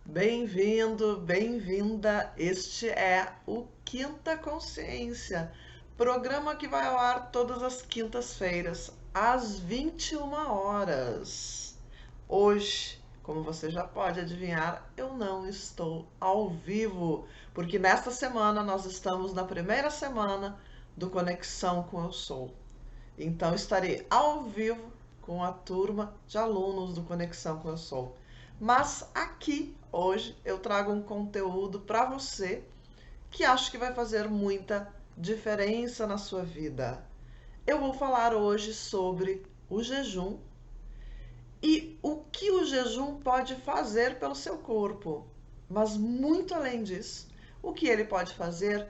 Bem-vindo, bem-vinda. Este é o Quinta Consciência, programa que vai ao ar todas as quintas-feiras, às 21 horas. Hoje, como você já pode adivinhar, eu não estou ao vivo, porque nesta semana nós estamos na primeira semana do Conexão com Eu Sou. Então estarei ao vivo com a turma de alunos do Conexão com Eu Sou. Mas aqui hoje eu trago um conteúdo para você que acho que vai fazer muita diferença na sua vida. Eu vou falar hoje sobre o jejum e o que o jejum pode fazer pelo seu corpo. Mas muito além disso, o que ele pode fazer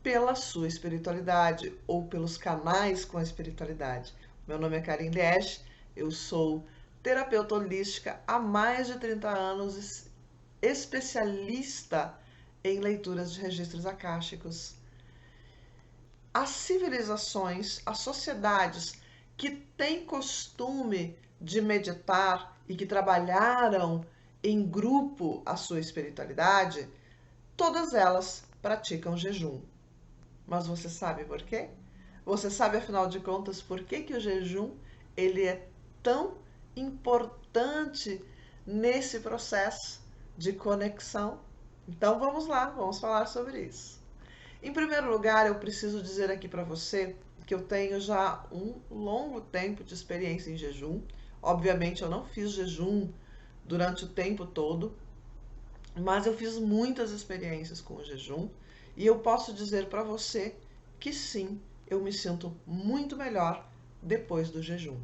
pela sua espiritualidade ou pelos canais com a espiritualidade. Meu nome é Karine Desch, eu sou terapeuta holística há mais de 30 anos, especialista em leituras de registros akáshicos. As civilizações, as sociedades que têm costume de meditar e que trabalharam em grupo a sua espiritualidade, todas elas praticam jejum. Mas você sabe por quê? Você sabe, afinal de contas, por que que o jejum ele é tão importante nesse processo de conexão? Então vamos lá, vamos falar sobre isso. Em primeiro lugar, eu preciso dizer aqui para você que eu tenho já um longo tempo de experiência em jejum. Obviamente, eu não fiz jejum durante o tempo todo, mas eu fiz muitas experiências com o jejum e eu posso dizer para você que sim, eu me sinto muito melhor depois do jejum.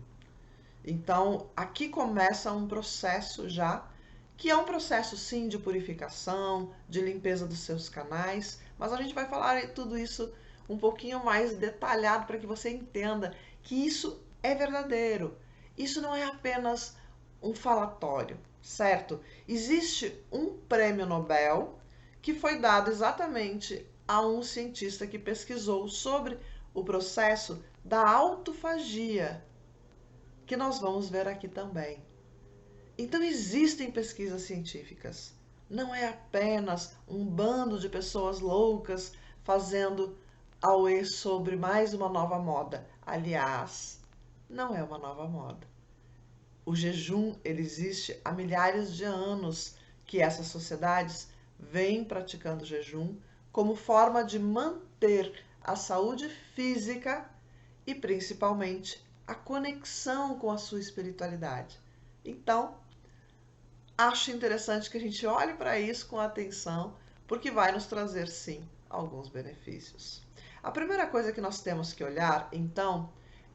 Então, aqui começa um processo já, que é um processo sim de purificação, de limpeza dos seus canais, mas a gente vai falar tudo isso um pouquinho mais detalhado para que você entenda que isso é verdadeiro. Isso não é apenas um falatório, certo? Existe um prêmio Nobel que foi dado exatamente a um cientista que pesquisou sobre o processo da autofagia, que nós vamos ver aqui também. Então existem pesquisas científicas. Não é apenas um bando de pessoas loucas fazendo auê sobre mais uma nova moda. Aliás, não é uma nova moda. O jejum, ele existe há milhares de anos que essas sociedades vêm praticando jejum como forma de manter a saúde física e principalmente a conexão com a sua espiritualidade. Então, acho interessante que a gente olhe para isso com atenção, porque vai nos trazer sim alguns benefícios. A primeira coisa que nós temos que olhar, então,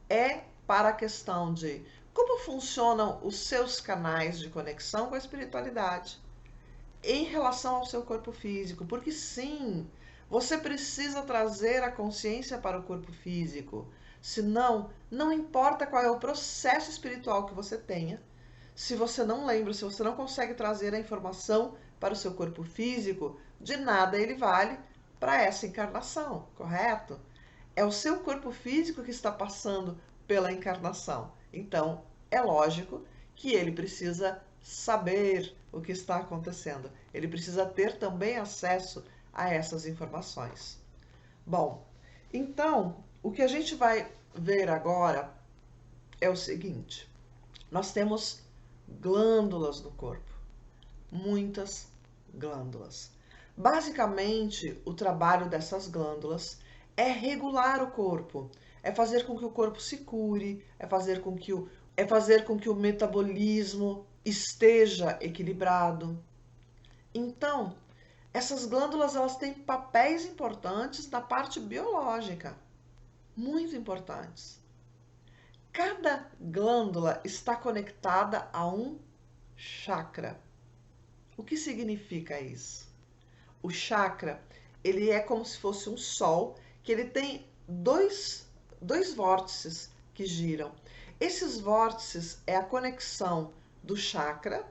é para a questão de como funcionam os seus canais de conexão com a espiritualidade em relação ao seu corpo físico, porque sim, você precisa trazer a consciência para o corpo físico. Senão, não importa qual é o processo espiritual que você tenha, se você não lembra, se você não consegue trazer a informação para o seu corpo físico, de nada ele vale para essa encarnação, correto? É o seu corpo físico que está passando pela encarnação. Então, é lógico que ele precisa saber o que está acontecendo. Ele precisa ter também acesso a essas informações. Bom, então, o que a gente vai ver agora é o seguinte: nós temos glândulas no corpo, muitas glândulas. Basicamente, o trabalho dessas glândulas é regular o corpo, é fazer com que o corpo se cure, é fazer com que o metabolismo esteja equilibrado. Então, essas glândulas elas têm papéis importantes na parte biológica, muito importantes. Cada glândula está conectada a um chakra. O que significa isso? O chakra, ele é como se fosse um sol, que ele tem dois vórtices que giram. Esses vórtices é a conexão do chakra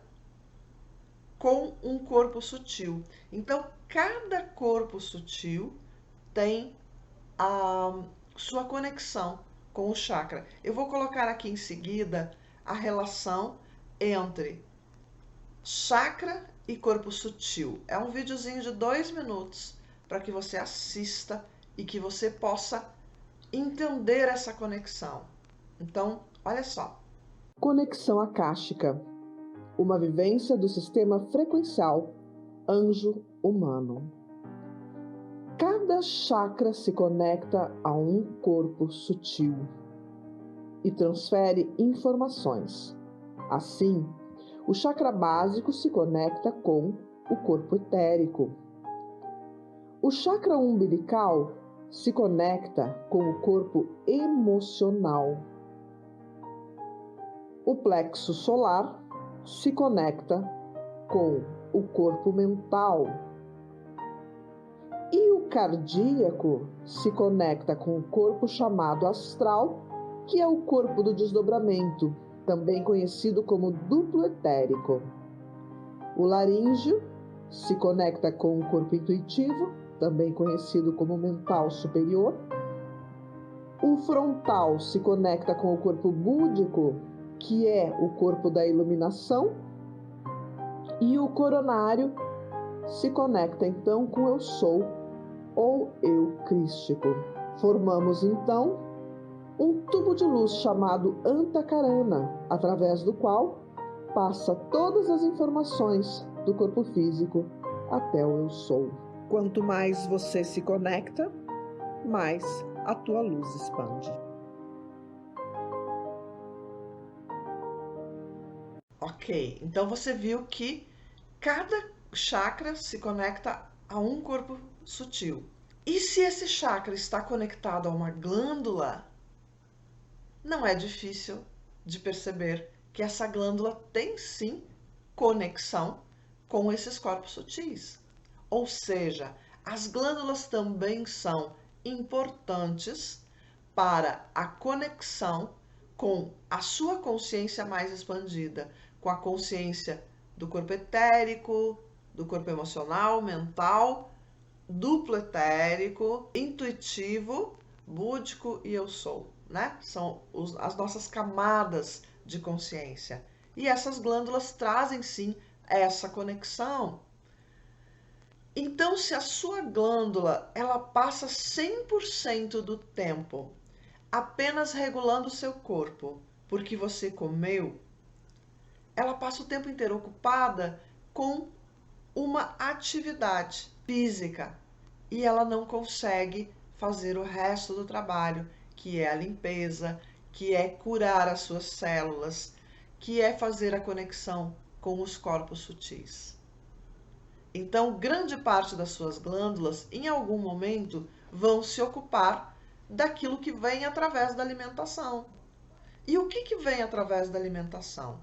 com um corpo sutil. Então, cada corpo sutil tem a sua conexão com o chakra. Eu vou colocar aqui em seguida a relação entre chakra e corpo sutil. É um videozinho de 2 minutos para que você assista e que você possa entender essa conexão. Então, olha só. Conexão akáshica, uma vivência do sistema frequencial anjo-humano. Cada chakra se conecta a um corpo sutil e transfere informações. Assim, o chakra básico se conecta com o corpo etérico. O chakra umbilical se conecta com o corpo emocional. O plexo solar se conecta com o corpo mental. E o cardíaco se conecta com o corpo chamado astral, que é o corpo do desdobramento, também conhecido como duplo etérico. O laríngeo se conecta com o corpo intuitivo, também conhecido como mental superior. O frontal se conecta com o corpo búdico, que é o corpo da iluminação. E o coronário se conecta então com o eu sou ou eu crístico. Formamos então um tubo de luz chamado Antakarana, através do qual passa todas as informações do corpo físico até o eu sou. Quanto mais você se conecta, mais a tua luz expande. Ok, então você viu que cada chakra se conecta a um corpo sutil. E se esse chakra está conectado a uma glândula, não é difícil de perceber que essa glândula tem sim conexão com esses corpos sutis. Ou seja, as glândulas também são importantes para a conexão com a sua consciência mais expandida, com a consciência do corpo etérico, do corpo emocional, mental, duplo etérico, intuitivo, búdico e eu sou, né? São as nossas camadas de consciência. E essas glândulas trazem sim essa conexão. Então, se a sua glândula ela passa 100% do tempo apenas regulando o seu corpo porque você comeu, ela passa o tempo inteiro ocupada com uma atividade física e ela não consegue fazer o resto do trabalho, que é a limpeza, que é curar as suas células, que é fazer a conexão com os corpos sutis. Então, grande parte das suas glândulas, em algum momento, vão se ocupar daquilo que vem através da alimentação. E o que vem através da alimentação?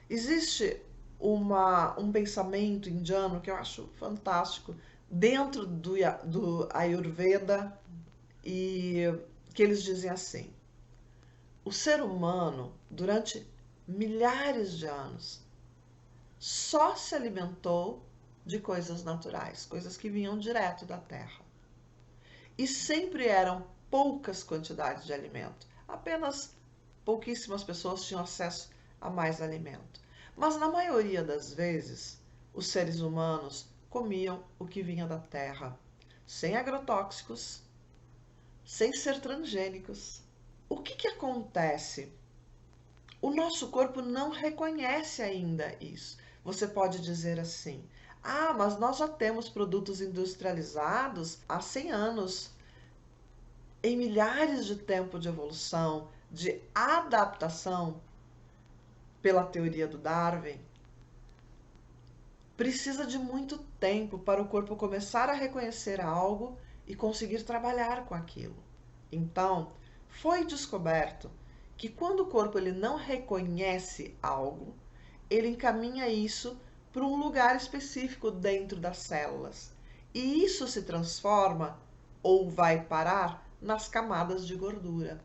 Existe um pensamento indiano que eu acho fantástico, dentro do Ayurveda, e que eles dizem assim: o ser humano, durante milhares de anos, só se alimentou de coisas naturais, coisas que vinham direto da terra. E sempre eram poucas quantidades de alimento. Apenas pouquíssimas pessoas tinham acesso a mais alimento. Mas na maioria das vezes, os seres humanos comiam o que vinha da terra, sem agrotóxicos, sem ser transgênicos. O que acontece? O nosso corpo não reconhece ainda isso. Você pode dizer assim: ah, mas nós já temos produtos industrializados há 100 anos. Em milhares de tempo de evolução, de adaptação, pela teoria do Darwin, precisa de muito tempo para o corpo começar a reconhecer algo e conseguir trabalhar com aquilo. Então, foi descoberto que quando o corpo ele não reconhece algo, ele encaminha isso para um lugar específico dentro das células. E isso se transforma ou vai parar nas camadas de gordura.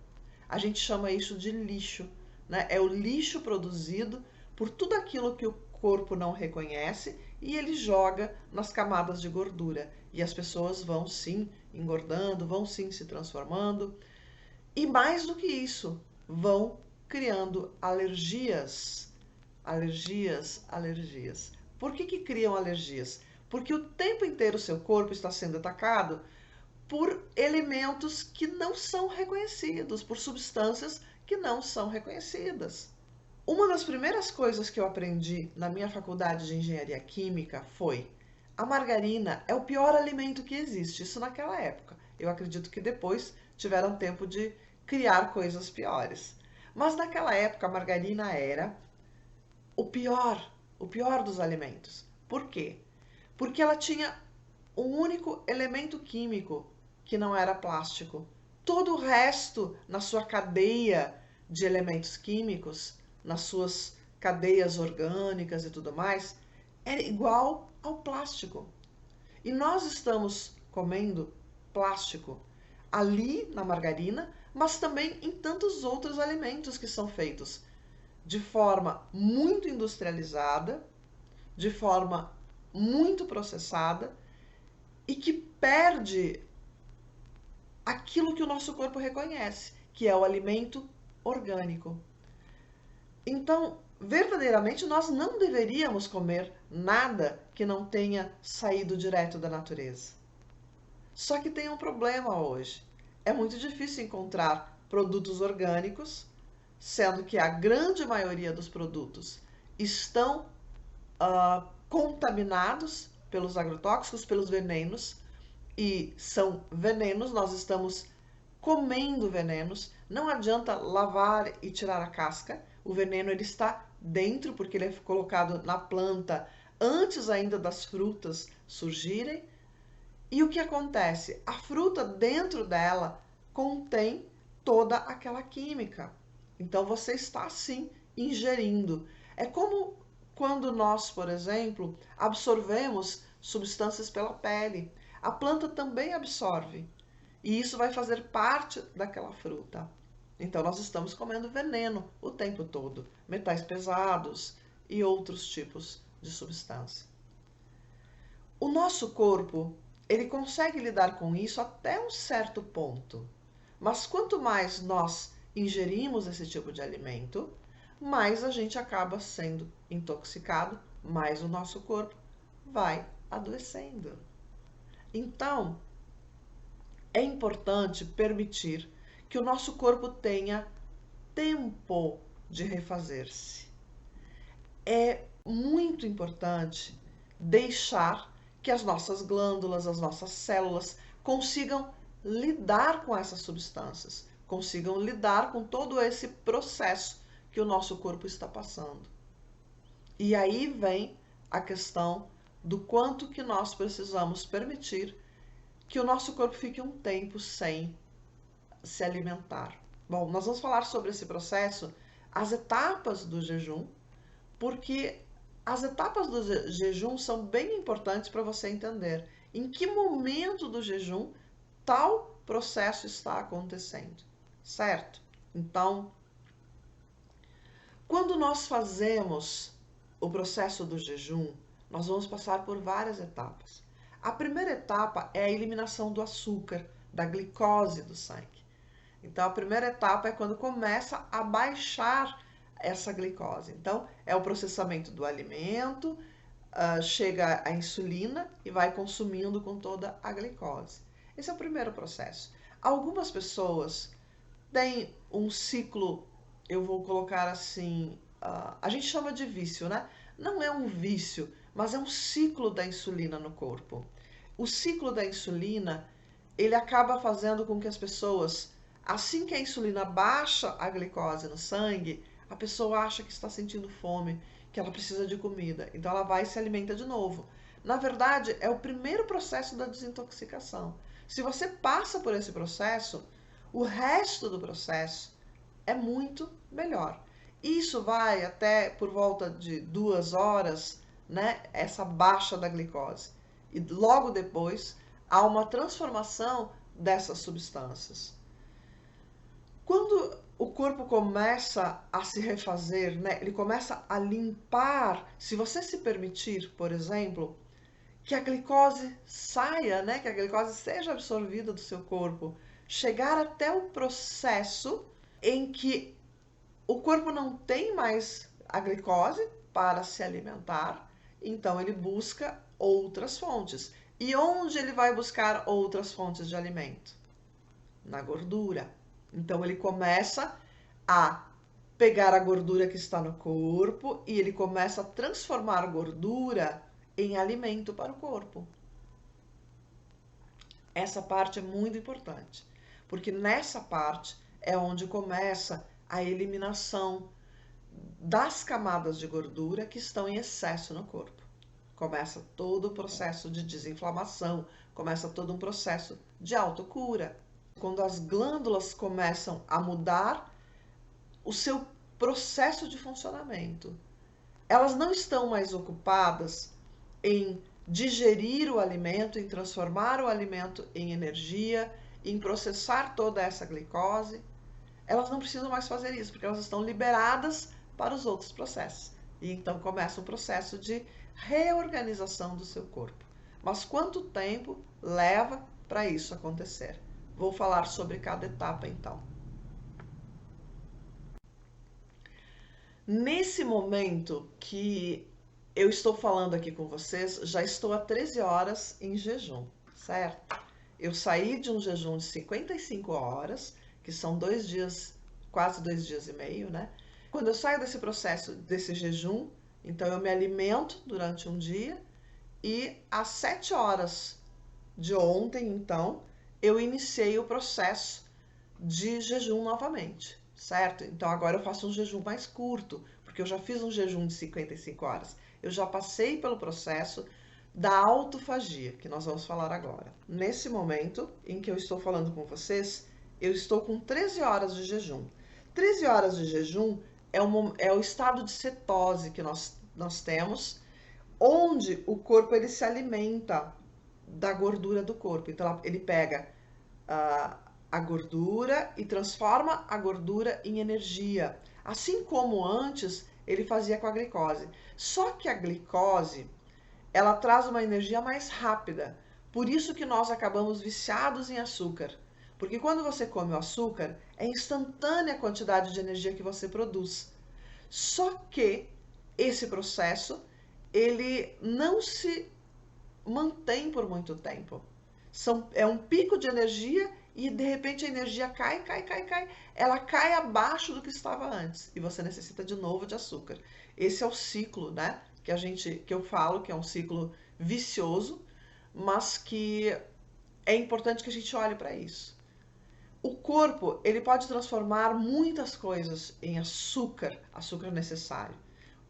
A gente chama isso de lixo, né? É o lixo produzido por tudo aquilo que o corpo não reconhece e ele joga nas camadas de gordura. E as pessoas vão sim engordando, vão sim se transformando. E mais do que isso, vão criando alergias. Alergias. Por que criam alergias? Porque o tempo inteiro o seu corpo está sendo atacado por elementos que não são reconhecidos, por substâncias que não são reconhecidas. Uma das primeiras coisas que eu aprendi na minha faculdade de engenharia química foi: a margarina é o pior alimento que existe. Isso naquela época. Eu acredito que depois tiveram tempo de criar coisas piores. Mas naquela época a margarina era o pior dos alimentos. Por quê? Porque ela tinha um único elemento químico que não era plástico. Todo o resto na sua cadeia de elementos químicos, nas suas cadeias orgânicas e tudo mais, era igual ao plástico. E nós estamos comendo plástico ali na margarina, mas também em tantos outros alimentos que são feitos de forma muito industrializada, de forma muito processada e que perde aquilo que o nosso corpo reconhece, que é o alimento orgânico. Então, verdadeiramente, nós não deveríamos comer nada que não tenha saído direto da natureza. Só que tem um problema hoje. É muito difícil encontrar produtos orgânicos, sendo que a grande maioria dos produtos estão contaminados pelos agrotóxicos, pelos venenos, e são venenos, nós estamos comendo venenos. Não adianta lavar e tirar a casca, o veneno ele está dentro, porque ele é colocado na planta antes ainda das frutas surgirem. E o que acontece? A fruta dentro dela contém toda aquela química. Então você está sim ingerindo. É como quando nós, por exemplo, absorvemos substâncias pela pele. A planta também absorve. E isso vai fazer parte daquela fruta. Então nós estamos comendo veneno o tempo todo, metais pesados e outros tipos de substância. O nosso corpo, ele consegue lidar com isso até um certo ponto. Mas quanto mais nós ingerimos esse tipo de alimento, mais a gente acaba sendo intoxicado, mais o nosso corpo vai adoecendo. Então, é importante permitir que o nosso corpo tenha tempo de refazer-se. É muito importante deixar que as nossas glândulas, as nossas células consigam lidar com essas substâncias, consigam lidar com todo esse processo que o nosso corpo está passando. E aí vem a questão do quanto que nós precisamos permitir que o nosso corpo fique um tempo sem se alimentar. Bom, nós vamos falar sobre esse processo, as etapas do jejum, porque as etapas do jejum são bem importantes para você entender em que momento do jejum tal processo está acontecendo, certo? Então, quando nós fazemos o processo do jejum, nós vamos passar por várias etapas. A primeira etapa é a eliminação do açúcar, da glicose do sangue. Então, a primeira etapa é quando começa a baixar essa glicose. Então, é o processamento do alimento, chega a insulina e vai consumindo com toda a glicose. Esse é o primeiro processo. Algumas pessoas têm um ciclo, eu vou colocar assim, a gente chama de vício, né? Não é um vício, mas é um ciclo da insulina no corpo. O ciclo da insulina, ele acaba fazendo com que as pessoas, assim que a insulina baixa a glicose no sangue, a pessoa acha que está sentindo fome, que ela precisa de comida. Então ela vai e se alimenta de novo. Na verdade, é o primeiro processo da desintoxicação. Se você passa por esse processo, o resto do processo é muito melhor. Isso vai até por volta de 2 horas, né? Essa baixa da glicose. E logo depois há uma transformação dessas substâncias. Quando o corpo começa a se refazer, né? Ele começa a limpar. Se você se permitir, por exemplo, que a glicose saia, né? Que a glicose seja absorvida do seu corpo, chegar até o processo em que o corpo não tem mais a glicose para se alimentar então ele busca outras fontes. E onde ele vai buscar outras fontes de alimento? Na gordura. Então ele começa a pegar a gordura que está no corpo e ele começa a transformar a gordura em alimento para o corpo. Essa parte é muito importante, porque nessa parte é onde começa a eliminação das camadas de gordura que estão em excesso no corpo. Começa todo o processo de desinflamação, começa todo um processo de autocura. Quando as glândulas começam a mudar o seu processo de funcionamento, elas não estão mais ocupadas em digerir o alimento, em transformar o alimento em energia, em processar toda essa glicose. Elas não precisam mais fazer isso, porque elas estão liberadas para os outros processos. E então começa um processo de reorganização do seu corpo. Mas quanto tempo leva para isso acontecer? Vou falar sobre cada etapa então. Nesse momento que eu estou falando aqui com vocês, já estou há 13 horas em jejum, certo? Eu saí de um jejum de 55 horas, que são 2 dias, quase 2 dias e meio, né? Quando eu saio desse processo, desse jejum, então eu me alimento durante um dia e às 7 horas de ontem, então, eu iniciei o processo de jejum novamente, certo? Então agora eu faço um jejum mais curto, porque eu já fiz um jejum de 55 horas. Eu já passei pelo processo da autofagia, que nós vamos falar agora. Nesse momento em que eu estou falando com vocês, eu estou com 13 horas de jejum. 13 horas de jejum é o estado de cetose que nós temos, onde o corpo ele se alimenta da gordura do corpo. Então ele pega a gordura e transforma a gordura em energia, assim como antes ele fazia com a glicose. Só que a glicose, ela traz uma energia mais rápida. Por isso que nós acabamos viciados em açúcar. Porque quando você come o açúcar, é instantânea a quantidade de energia que você produz. Só que esse processo, ele não se mantém por muito tempo. É um pico de energia e de repente a energia cai. Ela cai abaixo do que estava antes e você necessita de novo de açúcar. Esse é o ciclo, né? Que eu falo que é um ciclo vicioso, mas que é importante que a gente olhe para isso. O corpo, ele pode transformar muitas coisas em açúcar necessário.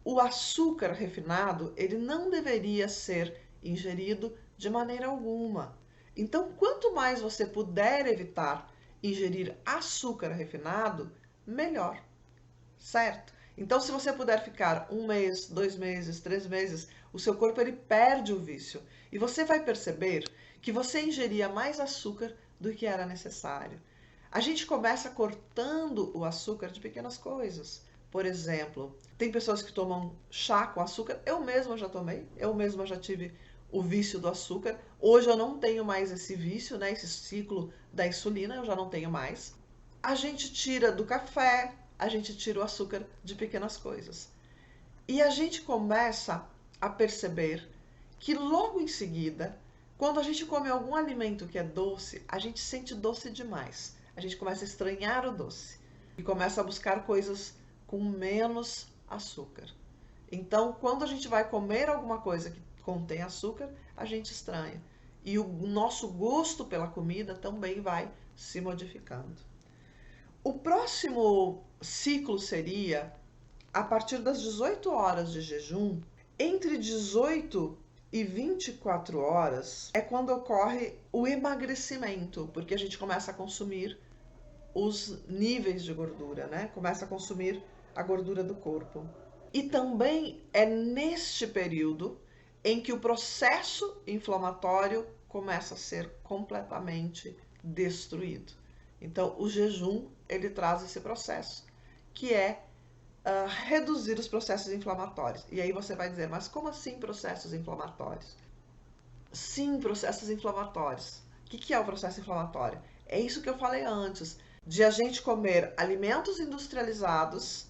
O açúcar refinado, ele não deveria ser ingerido de maneira alguma. Então, quanto mais você puder evitar ingerir açúcar refinado, melhor, certo? Então, se você puder ficar 1 mês, 2 meses, 3 meses, o seu corpo ele perde o vício. E você vai perceber que você ingeria mais açúcar do que era necessário. A gente começa cortando o açúcar de pequenas coisas. Por exemplo, tem pessoas que tomam chá com açúcar. Eu mesma já tomei, eu mesma já tive o vício do açúcar. Hoje eu não tenho mais esse vício, né? Esse ciclo da insulina, eu já não tenho mais. A gente tira do café, a gente tira o açúcar de pequenas coisas. E a gente começa a perceber que logo em seguida, quando a gente come algum alimento que é doce, a gente sente doce demais. A gente começa a estranhar o doce e começa a buscar coisas com menos açúcar. Então, quando a gente vai comer alguma coisa que contém açúcar, a gente estranha. E o nosso gosto pela comida também vai se modificando. O próximo ciclo seria, a partir das 18 horas de jejum, entre 18 e 24 horas é quando ocorre o emagrecimento, porque a gente começa a consumir os níveis de gordura, né? Começa a consumir a gordura do corpo. E também é neste período em que o processo inflamatório começa a ser completamente destruído. Então, o jejum, ele traz esse processo, que é reduzir os processos inflamatórios. E aí você vai dizer, mas como assim processos inflamatórios? Sim, processos inflamatórios. O que é o processo inflamatório? É isso que eu falei antes, de a gente comer alimentos industrializados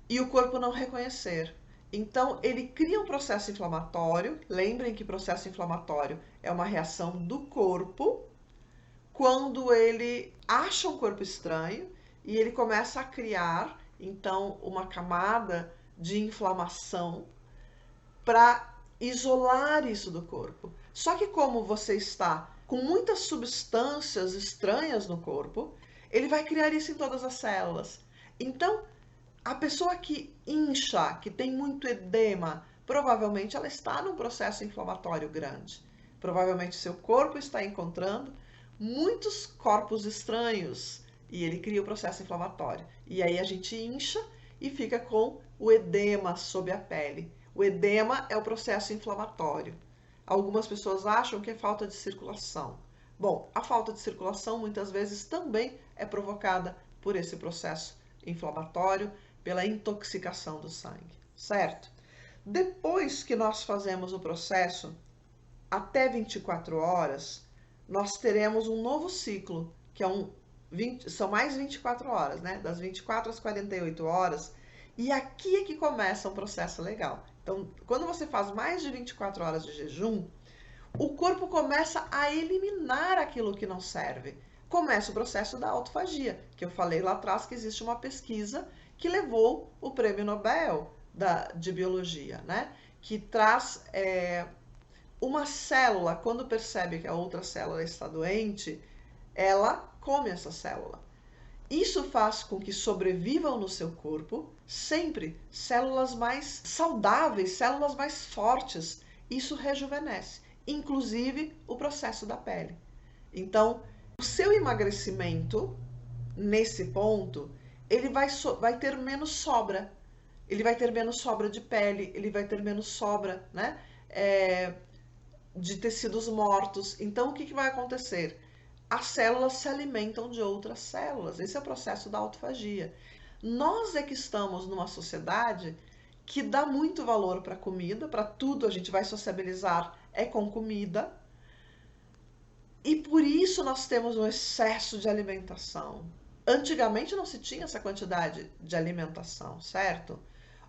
e o corpo não reconhecer. Então, ele cria um processo inflamatório. Lembrem que processo inflamatório é uma reação do corpo quando ele acha um corpo estranho e ele começa a criar, então, uma camada de inflamação para isolar isso do corpo. Só que como você está com muitas substâncias estranhas no corpo, ele vai criar isso em todas as células. Então, a pessoa que incha, que tem muito edema, provavelmente ela está num processo inflamatório grande. Provavelmente seu corpo está encontrando muitos corpos estranhos e ele cria o processo inflamatório. E aí a gente incha e fica com o edema sob a pele. O edema é o processo inflamatório. Algumas pessoas acham que é falta de circulação. Bom, a falta de circulação muitas vezes também é provocada por esse processo inflamatório, pela intoxicação do sangue, certo? Depois que nós fazemos o processo, até 24 horas, nós teremos um novo ciclo, que é são mais 24 horas, né? Das 24 às 48 horas. E aqui é que começa um processo legal. Então, quando você faz mais de 24 horas de jejum, o corpo começa a eliminar aquilo que não serve. Começa o processo da autofagia, que eu falei lá atrás que existe uma pesquisa que levou o Prêmio Nobel de Biologia, né? Que traz uma célula, quando percebe que a outra célula está doente, ela come essa célula. Isso faz com que sobrevivam no seu corpo sempre células mais saudáveis, células mais fortes. Isso rejuvenesce, inclusive o processo da pele. Então, o seu emagrecimento, nesse ponto, ele vai ter menos sobra. Ele vai ter menos sobra de pele, ele vai ter menos sobra, né? De tecidos mortos. Então, o que vai acontecer? As células se alimentam de outras células. Esse é o processo da autofagia. Nós é que estamos numa sociedade que dá muito valor para a comida, para tudo a gente vai sociabilizar é com comida. E por isso nós temos um excesso de alimentação. Antigamente não se tinha essa quantidade de alimentação, certo?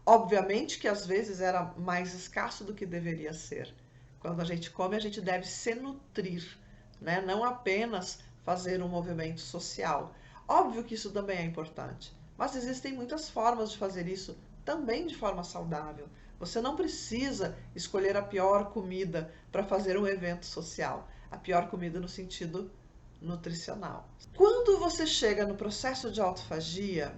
Obviamente que às vezes era mais escasso do que deveria ser. Quando a gente come, a gente deve se nutrir, né? Não apenas fazer um movimento social. Óbvio que isso também é importante, mas existem muitas formas de fazer isso também de forma saudável. Você não precisa escolher a pior comida para fazer um evento social. A pior comida no sentido nutricional. Quando você chega no processo de autofagia,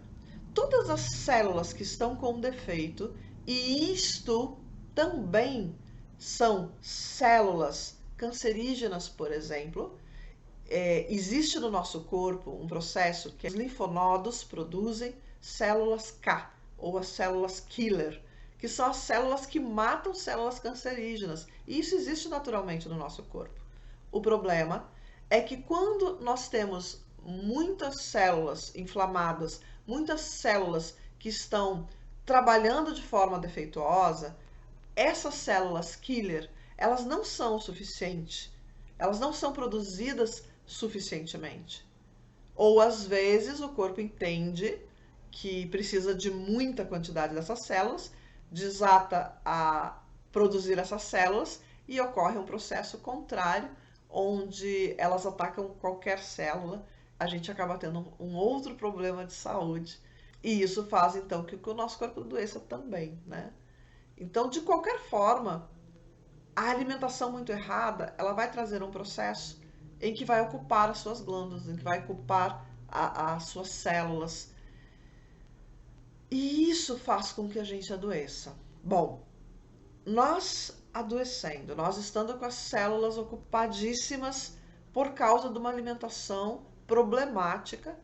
todas as células que estão com defeito, e isto também são células cancerígenas, por exemplo, existe no nosso corpo um processo que os linfonodos produzem células K, ou as células killer, que são as células que matam células cancerígenas. E isso existe naturalmente no nosso corpo. O problema é que quando nós temos muitas células inflamadas, muitas células que estão trabalhando de forma defeituosa, essas células killer, elas não são o suficiente, elas não são produzidas suficientemente. Ou às vezes o corpo entende que precisa de muita quantidade dessas células, desata a produzir essas células e ocorre um processo contrário, onde elas atacam qualquer célula, a gente acaba tendo um outro problema de saúde. E isso faz então que o nosso corpo adoeça também, né? Então, de qualquer forma, a alimentação muito errada, ela vai trazer um processo em que vai ocupar as suas glândulas, em que vai ocupar as suas células. E isso faz com que a gente adoeça. Bom, nós adoecendo, nós estando com as células ocupadíssimas por causa de uma alimentação problemática,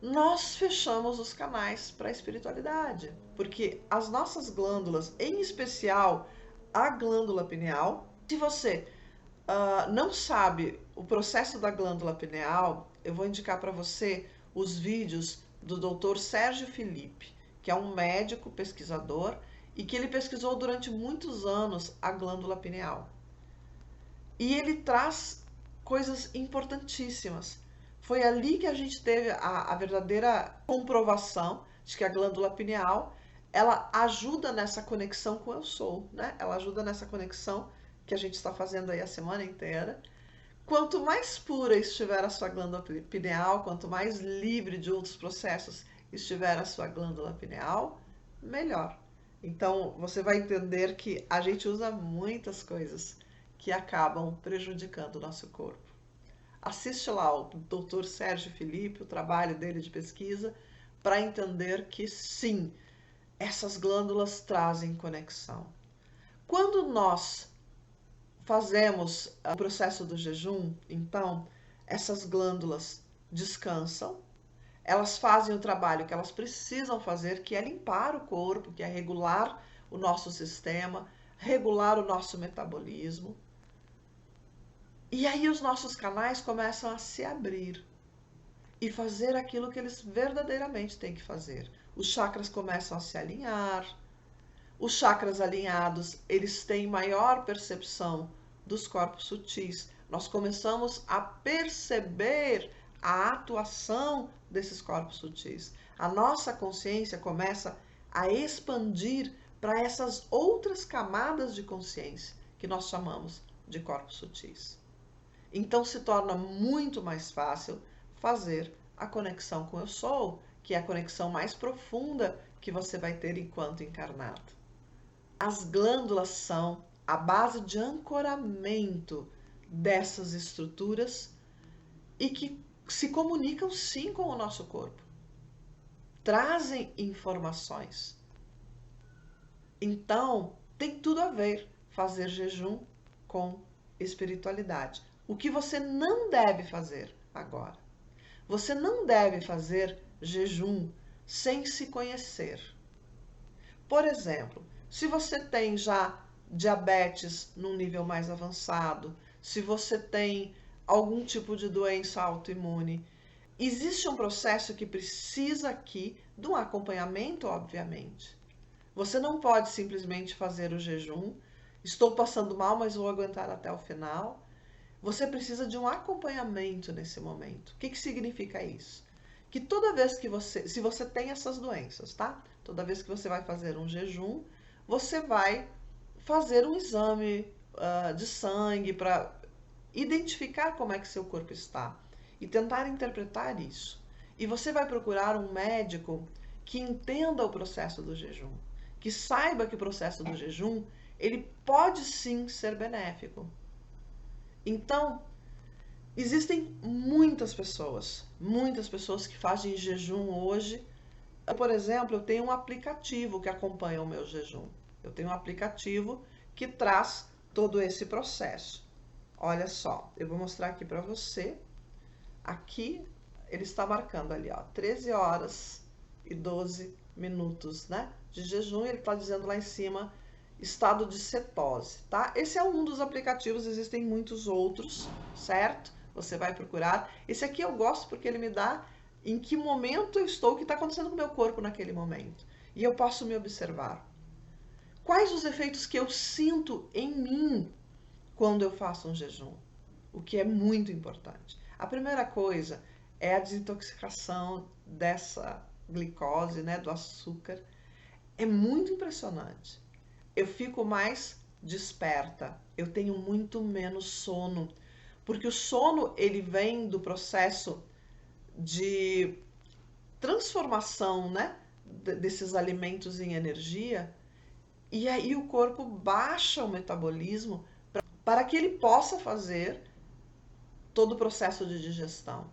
nós fechamos os canais para a espiritualidade, porque as nossas glândulas, em especial a glândula pineal, se você não sabe o processo da glândula pineal, eu vou indicar para você os vídeos do Dr. Sérgio Felipe, que é um médico pesquisador e que ele pesquisou durante muitos anos a glândula pineal. E ele traz coisas importantíssimas. Foi ali que a gente teve a verdadeira comprovação de que a glândula pineal ela ajuda nessa conexão com o eu sou, né? Ela ajuda nessa conexão que a gente está fazendo aí a semana inteira. Quanto mais pura estiver a sua glândula pineal, quanto mais livre de outros processos estiver a sua glândula pineal, melhor. Então, você vai entender que a gente usa muitas coisas que acabam prejudicando o nosso corpo. Assiste lá o Dr. Sérgio Felipe, o trabalho dele de pesquisa, para entender que sim, essas glândulas trazem conexão. Quando nós fazemos o processo do jejum, então essas glândulas descansam, elas fazem o trabalho que elas precisam fazer, que é limpar o corpo, que é regular o nosso sistema, regular o nosso metabolismo. E aí os nossos canais começam a se abrir e fazer aquilo que eles verdadeiramente têm que fazer. Os chakras começam a se alinhar. Os chakras alinhados, eles têm maior percepção dos corpos sutis. Nós começamos a perceber a atuação desses corpos sutis. A nossa consciência começa a expandir para essas outras camadas de consciência que nós chamamos de corpos sutis. Então se torna muito mais fácil fazer a conexão com o eu sou, que é a conexão mais profunda que você vai ter enquanto encarnado. As glândulas são a base de ancoramento dessas estruturas e que se comunicam sim com o nosso corpo. Trazem informações. Então, tem tudo a ver fazer jejum com espiritualidade. O que você não deve fazer agora? Você não deve fazer jejum sem se conhecer. Por exemplo, se você tem já diabetes num nível mais avançado, se você tem algum tipo de doença autoimune, existe um processo que precisa aqui de um acompanhamento, obviamente. Você não pode simplesmente fazer o jejum, estou passando mal, mas vou aguentar até o final. Você precisa de um acompanhamento nesse momento. O que significa isso? Que toda vez que você, se você tem essas doenças, tá? Toda vez que você vai fazer um jejum, você vai fazer um exame de sangue para identificar como é que seu corpo está e tentar interpretar isso. E você vai procurar um médico que entenda o processo do jejum, que saiba que o processo do jejum, ele pode sim ser benéfico. Então, existem muitas pessoas que fazem jejum hoje. Por exemplo, eu tenho um aplicativo que acompanha o meu jejum. Eu tenho um aplicativo que traz todo esse processo. Olha só, eu vou mostrar aqui para você. Aqui ele está marcando ali, ó, 13 horas e 12 minutos, né, de jejum. Ele está dizendo lá em cima, estado de cetose, tá? Esse é um dos aplicativos, existem muitos outros, certo? Você vai procurar. Esse aqui eu gosto porque ele me dá em que momento eu estou, o que está acontecendo com o meu corpo naquele momento. E eu posso me observar. Quais os efeitos que eu sinto em mim quando eu faço um jejum? O que é muito importante. A primeira coisa é a desintoxicação dessa glicose, né, do açúcar. É muito impressionante. Eu fico mais desperta, eu tenho muito menos sono, porque o sono ele vem do processo de transformação, né, desses alimentos em energia, e aí o corpo baixa o metabolismo para que ele possa fazer todo o processo de digestão.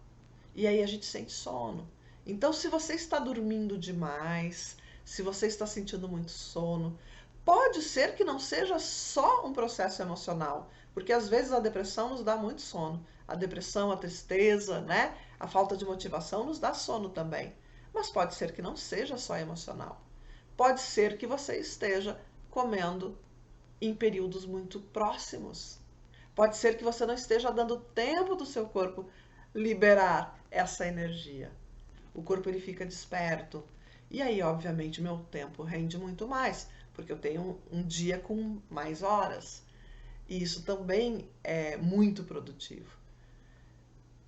E aí a gente sente sono. Então, se você está dormindo demais, se você está sentindo muito sono, pode ser que não seja só um processo emocional, porque às vezes a depressão nos dá muito sono. A depressão, a tristeza, né? A falta de motivação nos dá sono também. Mas pode ser que não seja só emocional. Pode ser que você esteja comendo em períodos muito próximos. Pode ser que você não esteja dando tempo do seu corpo liberar essa energia. O corpo ele fica desperto. E aí, obviamente, meu tempo rende muito mais, porque eu tenho um dia com mais horas. E isso também é muito produtivo.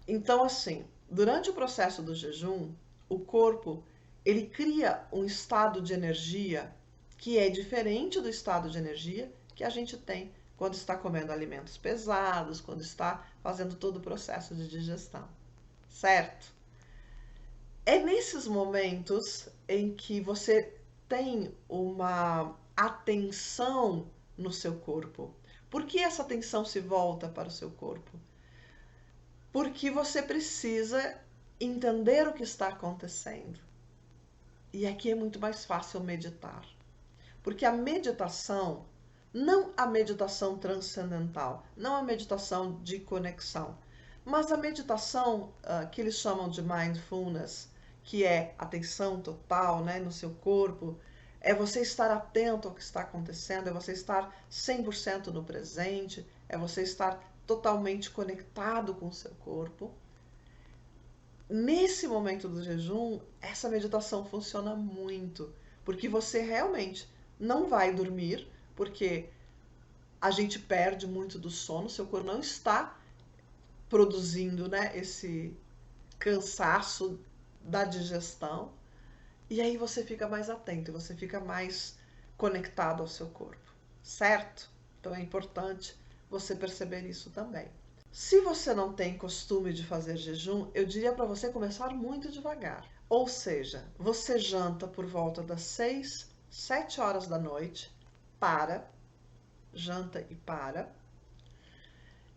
Então, assim, durante o processo do jejum, o corpo ele cria um estado de energia que é diferente do estado de energia que a gente tem quando está comendo alimentos pesados, quando está fazendo todo o processo de digestão, certo? É nesses momentos em que você tem uma atenção no seu corpo. Por que essa atenção se volta para o seu corpo? Porque você precisa entender o que está acontecendo. E aqui é muito mais fácil meditar. Porque a meditação, não a meditação transcendental, não a meditação de conexão, mas a meditação que eles chamam de mindfulness, que é atenção total, né, no seu corpo, é você estar atento ao que está acontecendo, é você estar 100% no presente, é você estar totalmente conectado com o seu corpo. Nesse momento do jejum, essa meditação funciona muito, porque você realmente não vai dormir, porque a gente perde muito do sono, seu corpo não está produzindo, né, esse cansaço da digestão, e aí você fica mais atento, você fica mais conectado ao seu corpo, certo? Então é importante você perceber isso também. Se você não tem costume de fazer jejum, eu diria para você começar muito devagar. Ou seja, você janta por volta das 6, 7 horas da noite, janta e para.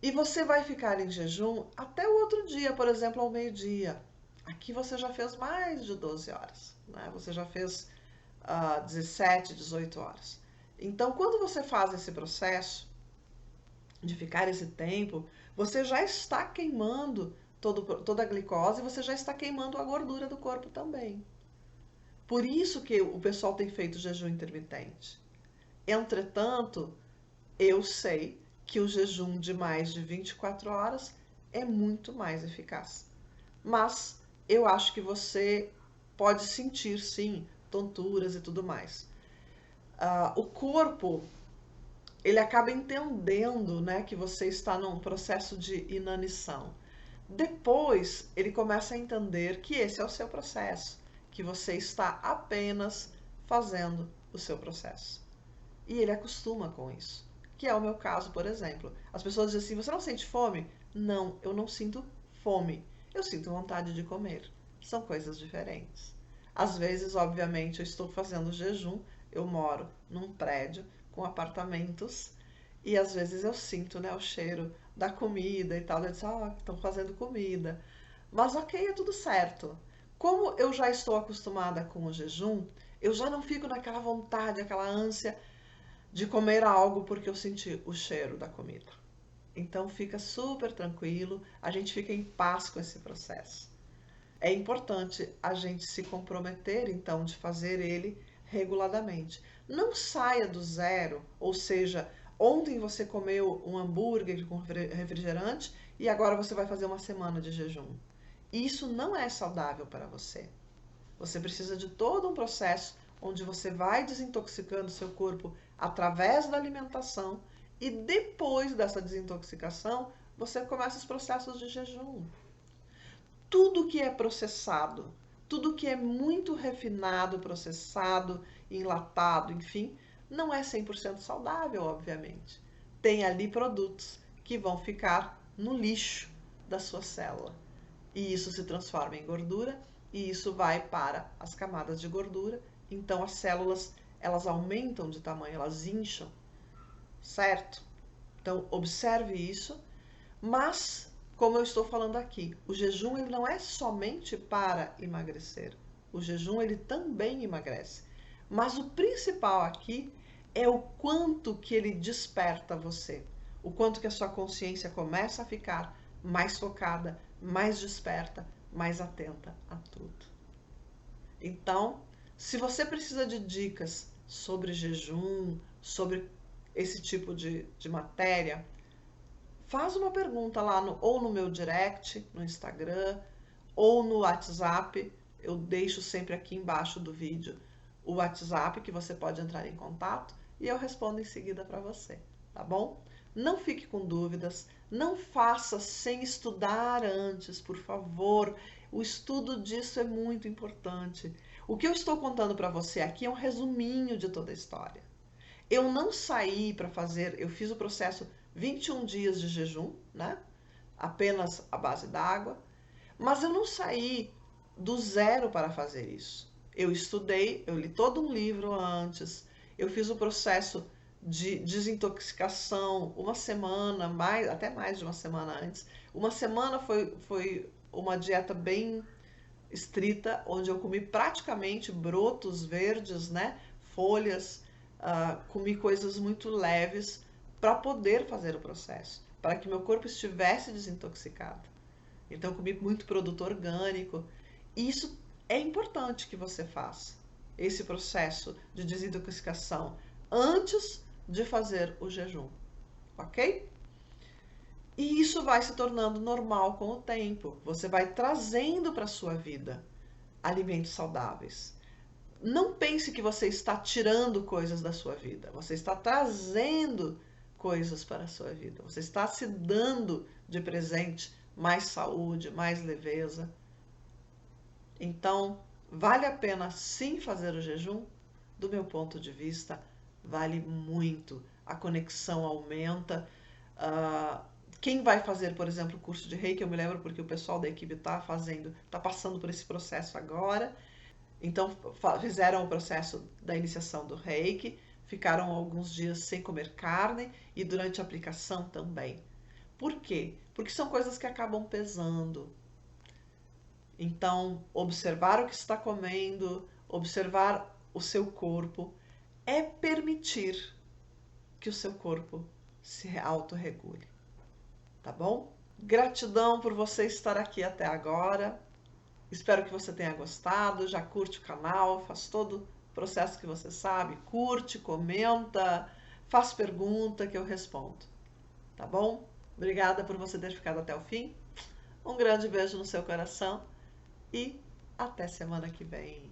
E você vai ficar em jejum até o outro dia, por exemplo, ao meio-dia. Aqui você já fez mais de 12 horas, né? Você já fez 17, 18 horas. Então, quando você faz esse processo de ficar esse tempo, você já está queimando toda a glicose, você já está queimando a gordura do corpo também. Por isso que o pessoal tem feito jejum intermitente. Entretanto, eu sei que o jejum de mais de 24 horas é muito mais eficaz. Mas eu acho que você pode sentir, sim, tonturas e tudo mais. O corpo, ele acaba entendendo, né, que você está num processo de inanição. Depois, ele começa a entender que esse é o seu processo, que você está apenas fazendo o seu processo. E ele acostuma com isso, que é o meu caso, por exemplo. As pessoas dizem assim, você não sente fome? Não, eu não sinto fome. Eu sinto vontade de comer. São coisas diferentes. Às vezes, obviamente, eu estou fazendo jejum, eu moro num prédio com apartamentos e às vezes eu sinto, né, o cheiro da comida e tal. Eu disse, estão fazendo comida. Mas ok, é tudo certo. Como eu já estou acostumada com o jejum, eu já não fico naquela vontade, aquela ânsia de comer algo porque eu senti o cheiro da comida. Então fica super tranquilo, a gente fica em paz com esse processo. É importante a gente se comprometer, então, de fazer ele reguladamente. Não saia do zero, ou seja, ontem você comeu um hambúrguer com refrigerante e agora você vai fazer uma semana de jejum. Isso não é saudável para você. Você precisa de todo um processo onde você vai desintoxicando seu corpo através da alimentação e depois dessa desintoxicação, você começa os processos de jejum. Tudo que é processado, tudo que é muito refinado, processado, enlatado, enfim, não é 100% saudável, obviamente. Tem ali produtos que vão ficar no lixo da sua célula. E isso se transforma em gordura e isso vai para as camadas de gordura. Então as células, elas aumentam de tamanho, elas incham, certo? Então observe isso, mas como eu estou falando aqui, o jejum ele não é somente para emagrecer. O jejum ele também emagrece. Mas o principal aqui é o quanto que ele desperta você, o quanto que a sua consciência começa a ficar mais focada, mais desperta, mais atenta a tudo. Então, se você precisa de dicas sobre jejum, sobre esse tipo de matéria, faz uma pergunta lá ou no meu direct, no Instagram, ou no WhatsApp. Eu deixo sempre aqui embaixo do vídeo o WhatsApp que você pode entrar em contato e eu respondo em seguida para você, tá bom? Não fique com dúvidas, não faça sem estudar antes, por favor. O estudo disso é muito importante. O que eu estou contando para você aqui é um resuminho de toda a história. Eu não saí para fazer, eu fiz o processo 21 dias de jejum, né? Apenas a base d'água, mas eu não saí do zero para fazer isso. Eu estudei, eu li todo um livro antes, eu fiz o processo de desintoxicação uma semana, até mais de uma semana antes. Uma semana foi uma dieta bem estrita, onde eu comi praticamente brotos verdes, né? Folhas, comi coisas muito leves para poder fazer o processo, para que meu corpo estivesse desintoxicado. Então, eu comi muito produto orgânico. E isso é importante que você faça, esse processo de desintoxicação, antes de fazer o jejum, ok? E isso vai se tornando normal com o tempo. Você vai trazendo para a sua vida alimentos saudáveis. Não pense que você está tirando coisas da sua vida. Você está trazendo coisas para a sua vida. Você está se dando de presente mais saúde, mais leveza. Então, vale a pena sim fazer o jejum? Do meu ponto de vista, vale muito. A conexão aumenta. Uh, Quem vai fazer, por exemplo, o curso de Reiki, eu me lembro porque o pessoal da equipe está passando por esse processo agora. Então, fizeram o processo da iniciação do Reiki, ficaram alguns dias sem comer carne e durante a aplicação também. Por quê? Porque são coisas que acabam pesando. Então, observar o que está comendo, observar o seu corpo, é permitir que o seu corpo se autorregule. Tá bom? Gratidão por você estar aqui até agora. Espero que você tenha gostado. Já curte o canal, faz todo o processo que você sabe. Curte, comenta, faz pergunta que eu respondo. Tá bom? Obrigada por você ter ficado até o fim. Um grande beijo no seu coração e até semana que vem.